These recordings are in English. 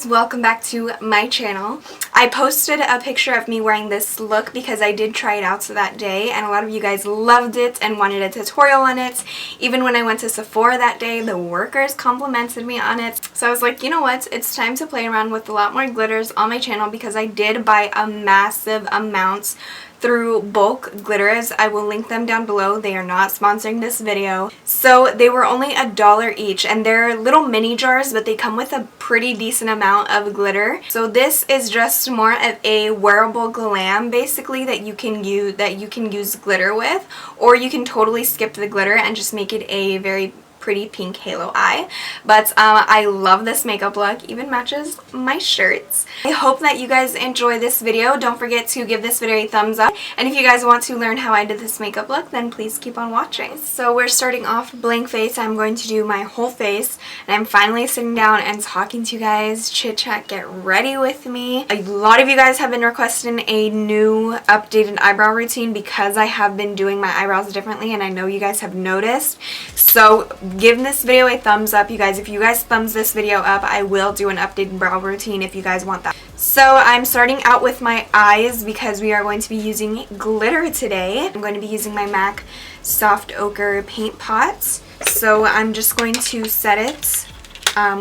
welcome back to my channel. I posted a picture of me wearing this look because I did try it out that day and a lot of you guys loved it and wanted a tutorial on it. Even when I went to Sephora that day, the workers complimented me on it. So I was like, you know what, it's time to play around with a lot more glitters on my channel because I did buy a massive amount through bulk glitters. I will link them down below. They are not sponsoring this video. So they were only $1 each and they're little mini jars, but they come with a pretty decent amount of glitter. So this is just more of a wearable glam basically that you can use glitter with, or you can totally skip the glitter and just make it a very pretty pink halo eye. But I love this makeup look, even matches my shirts. I hope that you guys enjoy this video. Don't forget to give this video a thumbs up, and if you guys want to learn how I did this makeup look, then please keep on watching. So we're starting off blank face. I'm going to do my whole face, and I'm finally sitting down and talking to you guys. Chit chat, get ready with me. A lot of you guys have been requesting a new updated eyebrow routine because I have been doing my eyebrows differently, and I know you guys have noticed. So give this video a thumbs up, you guys. If you guys thumbs this video up, I will do an updated brow routine if you guys want that. So I'm starting out with my eyes because we are going to be using glitter today. I'm going to be using my MAC Soft Ochre paint pot. So I'm just going to set it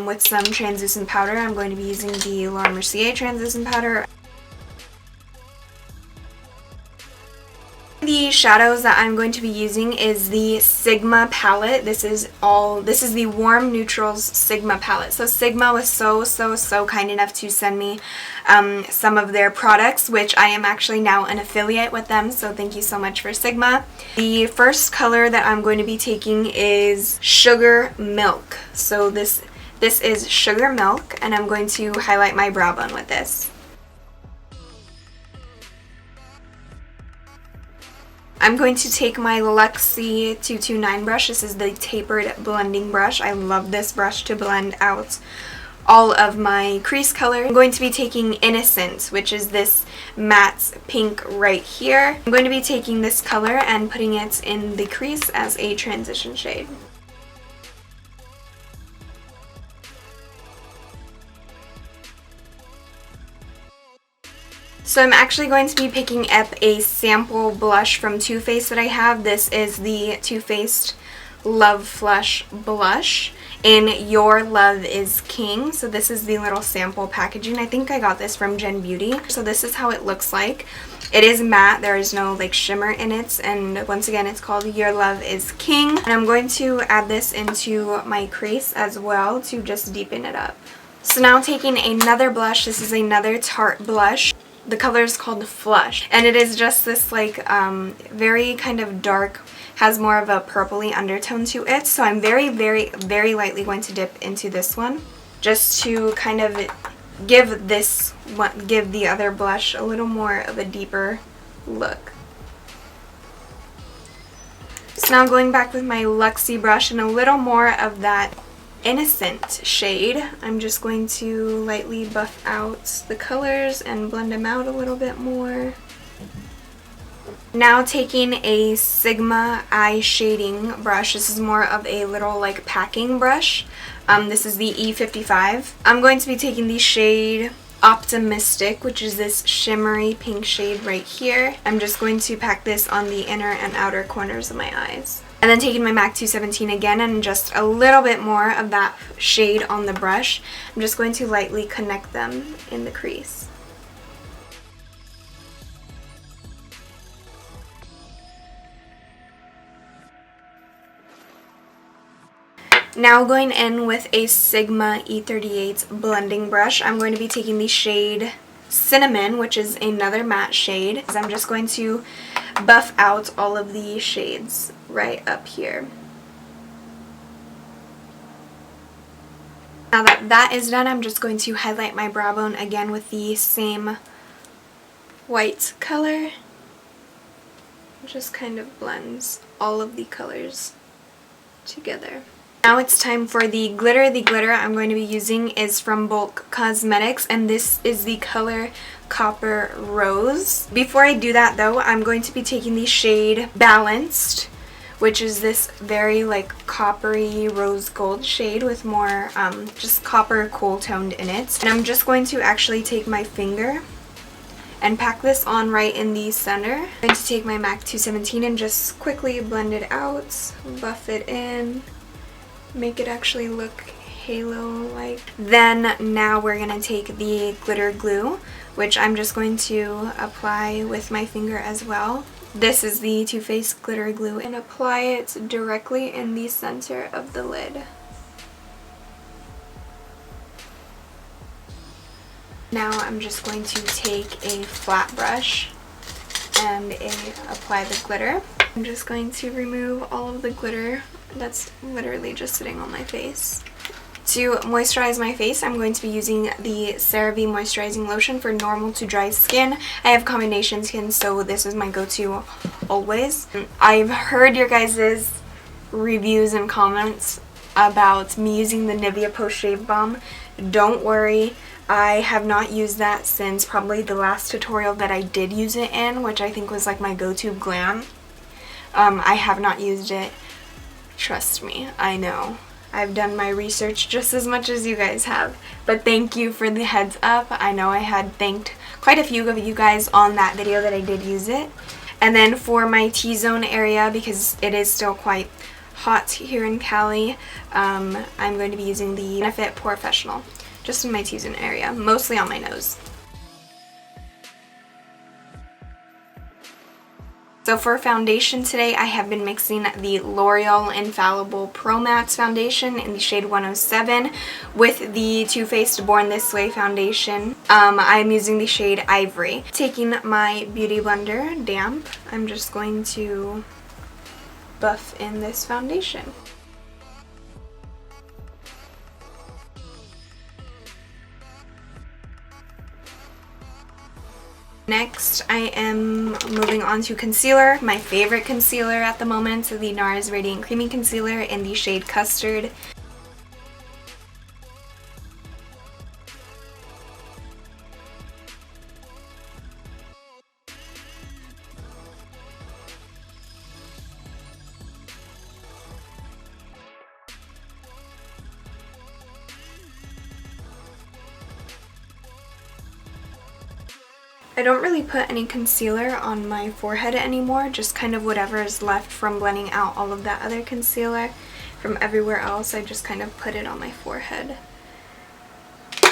with some translucent powder. I'm going to be using the Mercier translucent powder. The shadows that I'm going to be using is the Sigma palette. This is the Warm Neutrals Sigma palette. So Sigma was so kind enough to send me some of their products, which I am actually now an affiliate with them, so thank you so much for Sigma. The first color that I'm going to be taking is Sugar Milk. So this is Sugar Milk, and I'm going to highlight my brow bone with this. I'm going to take my Luxie 229 brush. This is the tapered blending brush. I love this brush to blend out all of my crease color. I'm going to be taking Innocent, which is this matte pink right here. I'm going to be taking this color and putting it in the crease as a transition shade. So I'm actually going to be picking up a sample blush from Too Faced that I have. This is the Too Faced Love Flush Blush in Your Love is King. So this is the little sample packaging. I think I got this from Gen Beauty. So this is how it looks like. It is matte. There is no like shimmer in it. And once again, it's called Your Love is King. And I'm going to add this into my crease as well to just deepen it up. So now taking another blush. This is another Tarte blush. The color is called Flush, and it is just this like very kind of dark, has more of a purpley undertone to it. So I'm very lightly going to dip into this one just to kind of give the other blush a little more of a deeper look. So now going back with my Luxie brush and a little more of that Innocent shade, I'm just going to lightly buff out the colors and blend them out a little bit more. Now taking a Sigma eye shading brush. This is more of a little like packing brush. This is the E55. I'm going to be taking the shade Optimistic, which is this shimmery pink shade right here. I'm just going to pack this on the inner and outer corners of my eyes. And then taking my MAC 217 again and just a little bit more of that shade on the brush. I'm just going to lightly connect them in the crease. Now going in with a Sigma E38 blending brush, I'm going to be taking the shade Cinnamon, which is another matte shade. I'm just going to buff out all of the shades right up here. Now that that is done, I'm just going to highlight my brow bone again with the same white color. It just kind of blends all of the colors together. Now it's time for the glitter. The glitter I'm going to be using is from Bulk Cosmetics, and this is the color Copper Rose. Before I do that though, I'm going to be taking the shade Balanced, which is this very like coppery rose gold shade with more just copper cool toned in it. And I'm just going to actually take my finger and pack this on right in the center. I'm going to take my MAC 217 and just quickly blend it out, buff it in, make it actually look halo-like. Then now we're going to take the glitter glue, which I'm just going to apply with my finger as well. This is the Too Faced glitter glue, and apply it directly in the center of the lid. Now I'm just going to take a flat brush and apply the glitter. I'm just going to remove all of the glitter that's literally just sitting on my face. To moisturize my face, I'm going to be using the Cera Ve Moisturizing Lotion for normal to dry skin. I have combination skin, so this is my go-to always. I've heard your guys' reviews and comments about me using the Nivea Post Shave Balm. Don't worry, I have not used that since probably the last tutorial that I did use it in, which I think was like my go-to glam. I have not used it. Trust me, I know. I've done my research just as much as you guys have, but thank you for the heads up. I know I had thanked quite a few of you guys on that video that I did use it. And then for my T-zone area, because it is still quite hot here in Cali, I'm going to be using the Benefit Porefessional, just in my T-zone area, mostly on my nose. So for foundation today, I have been mixing the L'Oreal Infallible Pro Matte Foundation in the shade 107 with the Too Faced Born This Way foundation. I'm using the shade Ivory. Taking my Beauty Blender damp, I'm just going to buff in this foundation. Next, I am moving on to concealer, my favorite concealer at the moment, the Nars Radiant Creamy Concealer in the shade Custard. I don't really put any concealer on my forehead anymore, just kind of whatever is left from blending out all of that other concealer from everywhere else. I just kind of put it on my forehead.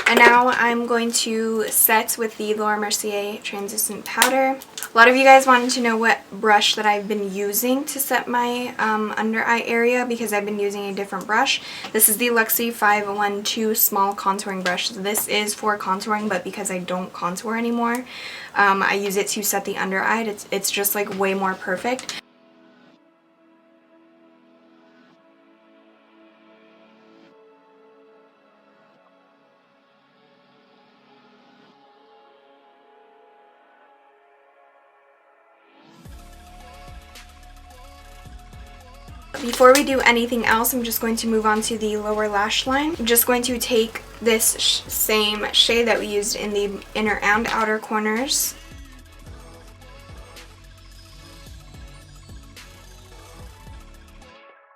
And now I'm going to set with the Laura Mercier Translucent Powder. A lot of you guys wanted to know what brush that I've been using to set my under eye area, because I've been using a different brush. This is the Luxie 512 Small Contouring Brush. So this is for contouring, but because I don't contour anymore, I use it to set the under eye. It's just like way more perfect. Before we do anything else, I'm just going to move on to the lower lash line. I'm just going to take this same shade that we used in the inner and outer corners.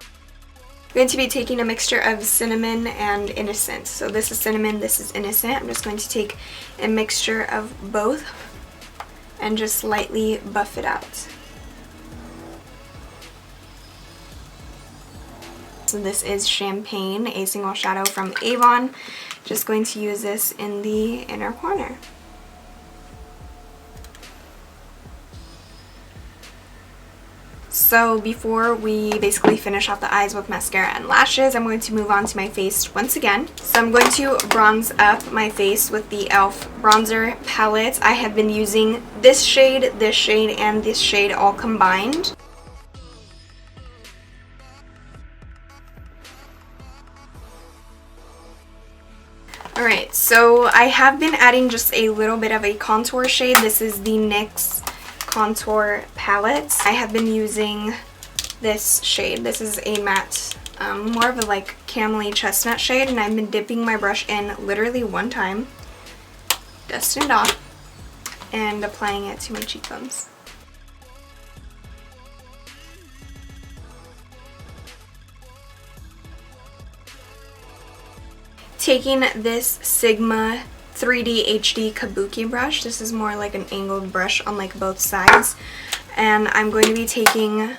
I'm going to be taking a mixture of Cinnamon and Innocent. So this is Cinnamon, this is Innocent. I'm just going to take a mixture of both and just lightly buff it out. So this is Champagne, a single shadow from Avon. Just going to use this in the inner corner. So before we basically finish off the eyes with mascara and lashes, I'm going to move on to my face once again. So I'm going to bronze up my face with the e.l.f. bronzer palette. I have been using this shade, and this shade all combined. Alright, so I have been adding just a little bit of a contour shade. This is the NYX Contour Palette. I have been using this shade. This is a matte, more of a like camely chestnut shade, and I've been dipping my brush in literally one time, dusting it off, and applying it to my cheekbones. taking this Sigma 3D HD Kabuki brush. This is more like an angled brush on like both sides. And I'm going to be taking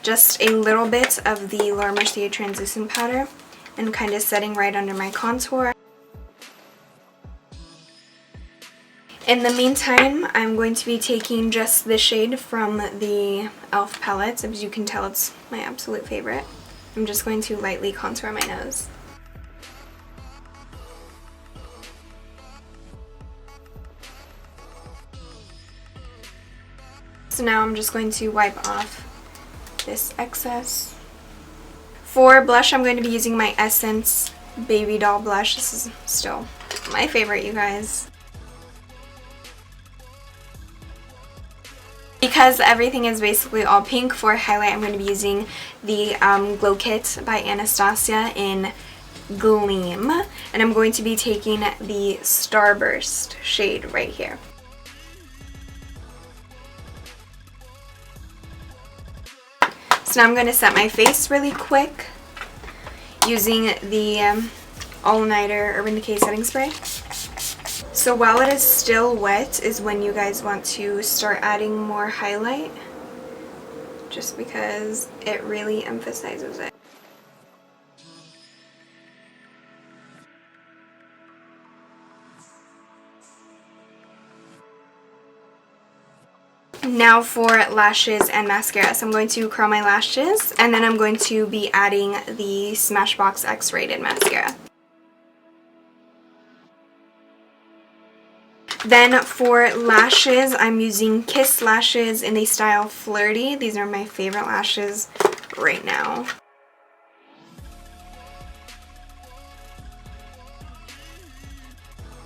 just a little bit of the Laura Mercier translucent powder and kind of setting right under my contour. In the meantime, I'm going to be taking just the shade from the e.l.f. palette. As you can tell, it's my absolute favorite. I'm just going to lightly contour my nose. So now I'm just going to wipe off this excess. For blush, I'm going to be using my Essence Babydoll blush. This is still my favorite, you guys. Because everything is basically all pink, for highlight I'm going to be using the Glow Kit by Anastasia in Gleam. And I'm going to be taking the Starburst shade right here. So now I'm going to set my face really quick using the All-Nighter Urban Decay Setting Spray. So while it is still wet is when you guys want to start adding more highlight, just because it really emphasizes it. Now for lashes and mascara. So I'm going to curl my lashes, and then I'm going to be adding the Smashbox X-Rated mascara. Then for lashes, I'm using Kiss lashes in the style Flirty. These are my favorite lashes right now.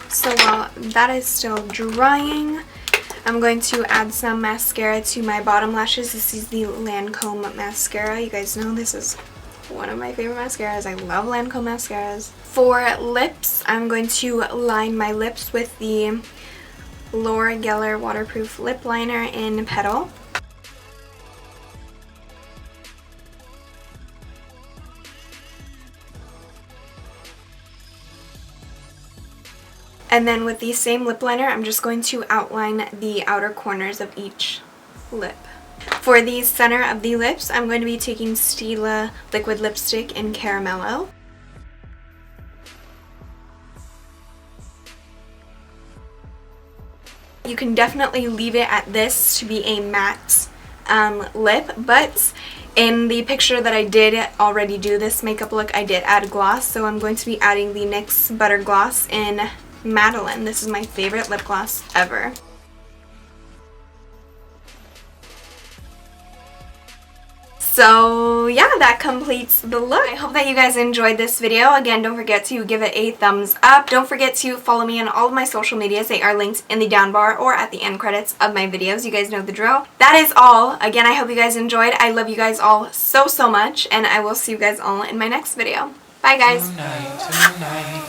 So while that is still drying, I'm going to add some mascara to my bottom lashes. This is the Lancome mascara. You guys know this is one of my favorite mascaras. I love Lancome mascaras. For lips, I'm going to line my lips with the Laura Geller Waterproof Lip Liner in Petal. And then with the same lip liner, I'm just going to outline the outer corners of each lip. For the center of the lips, I'm going to be taking Stila liquid lipstick in Caramello. You can definitely leave it at this to be a matte lip, but in the picture that I did already do this makeup look, I did add gloss, so I'm going to be adding the NYX Butter Gloss in Madeline. This is my favorite lip gloss ever. So yeah, that completes the look. I hope that you guys enjoyed this video. Again, don't forget to give it a thumbs up. Don't forget to follow me on all of my social medias. They are linked in the down bar or at the end credits of my videos. You guys know the drill. That is all. Again, I hope you guys enjoyed. I love you guys all so, so much, and I will see you guys all in my next video. Bye, guys. Tonight.